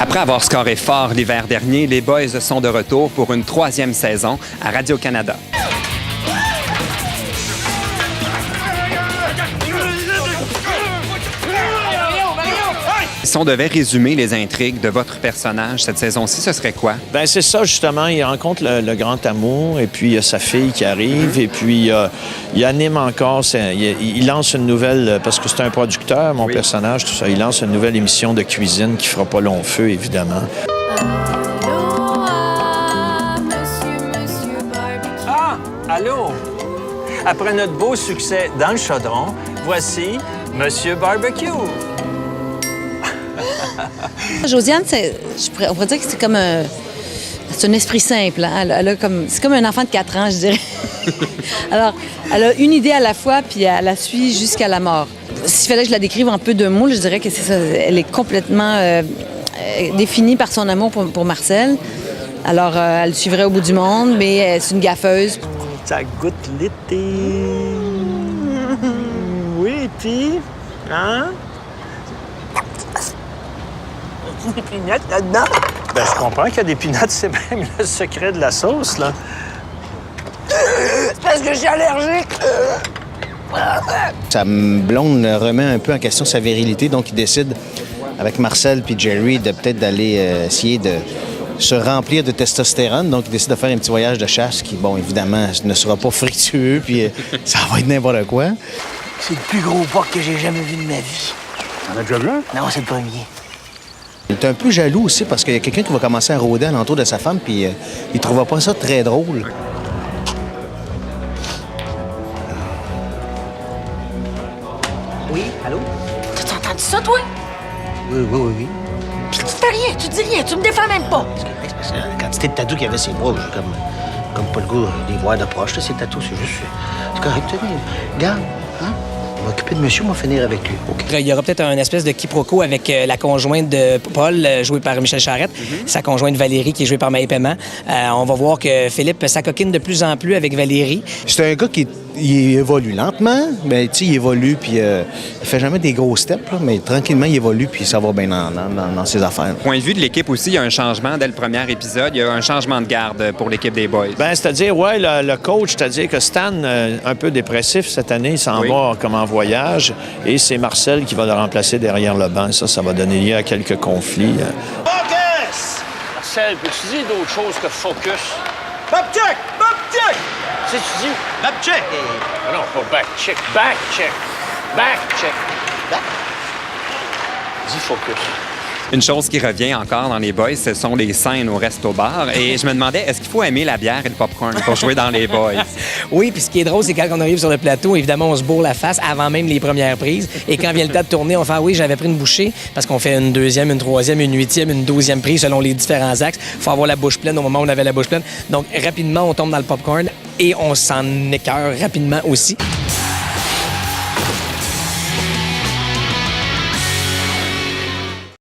Après avoir scoré fort l'hiver dernier, les Boys sont de retour pour une 3e saison à Radio-Canada. Si on devait résumer les intrigues de votre personnage cette saison-ci, ce serait quoi? Bien, c'est ça, justement. Il rencontre le grand amour, et puis il y a sa fille qui arrive, et puis il anime encore. Il lance une nouvelle, parce que c'est un producteur, mon personnage, tout ça. Il lance une nouvelle émission de cuisine qui fera pas long feu, évidemment. Ah, allô? Après notre beau succès dans le chaudron, voici Monsieur Barbecue. Josiane, on pourrait dire que c'est comme c'est un esprit simple. Hein? C'est comme un enfant de 4 ans, je dirais. Alors, elle a une idée à la fois, puis elle la suit jusqu'à la mort. S'il fallait que je la décrive en peu de mots, je dirais que c'est ça. Elle est complètement définie par son amour pour Marcel. Alors, elle le suivrait au bout du monde, mais c'est une gaffeuse. Ça goûte l'été. Oui, puis, hein? Des pinottes là-dedans? Ben, je comprends qu'il y a des pinottes, c'est même le secret de la sauce, là. C'est parce que je suis allergique. Sa blonde remet un peu en question sa virilité, donc il décide, avec Marcel puis Jerry, de peut-être d'aller essayer de se remplir de testostérone. Donc, il décide de faire un petit voyage de chasse qui, bon, évidemment, ne sera pas fructueux, puis ça va être n'importe quoi. C'est le plus gros porc que j'ai jamais vu de ma vie. T'en as déjà vu un? Non, c'est le premier. Il est un peu jaloux aussi parce qu'il y a quelqu'un qui va commencer à rôder alentour de sa femme, puis il trouvera pas ça très drôle. Oui, allô? T'as entendu ça, toi? Oui. Puis tu fais rien, tu dis rien, tu me défends même pas. C'est parce que la quantité de tatous qu'il y avait ses bras, j'ai comme pas le goût de les voir de proche, là, ces tatous, c'est juste... C'est correct, regarde, hein? On va m'occuper de monsieur, on va finir avec lui. OK. Il y aura peut-être un espèce de quiproquo avec la conjointe de Paul, jouée par Michel Charette, sa conjointe Valérie, qui est jouée par Maë Paiement. On va voir que Philippe s'acoquine de plus en plus avec Valérie. C'est un gars qui il évolue lentement, mais tu sais, il évolue, puis il fait jamais des gros steps, là, mais tranquillement, il évolue, puis ça va bien dans ses affaires. Point de vue de l'équipe aussi, il y a un changement dès le premier épisode. Il y a un changement de garde pour l'équipe des Boys. Bien, c'est-à-dire, ouais, le coach, c'est-à-dire que Stan, un peu dépressif cette année, il s'en va comme en voyage, et c'est Marcel qui va le remplacer derrière le banc. Ça va donner lieu à quelques conflits. Focus! Marcel, peux-tu dire d'autre chose que focus? Back check! Back check! Tu sais, tu dis back check! Non, pas back check. Back check! Back check! Back? Dis focus. Une chose qui revient encore dans les Boys, ce sont les scènes au resto-bar. Et je me demandais, est-ce qu'il faut aimer la bière et le popcorn pour jouer dans les Boys? Oui, puis ce qui est drôle, c'est quand on arrive sur le plateau, évidemment, on se bourre la face avant même les premières prises. Et quand vient le temps de tourner, on fait « Ah oui, j'avais pris une bouchée », parce qu'on fait une 2e, une 3e, une 8e, une 12e prise selon les différents axes. Il faut avoir la bouche pleine au moment où on avait la bouche pleine. Donc, rapidement, on tombe dans le popcorn et on s'en écœure rapidement aussi.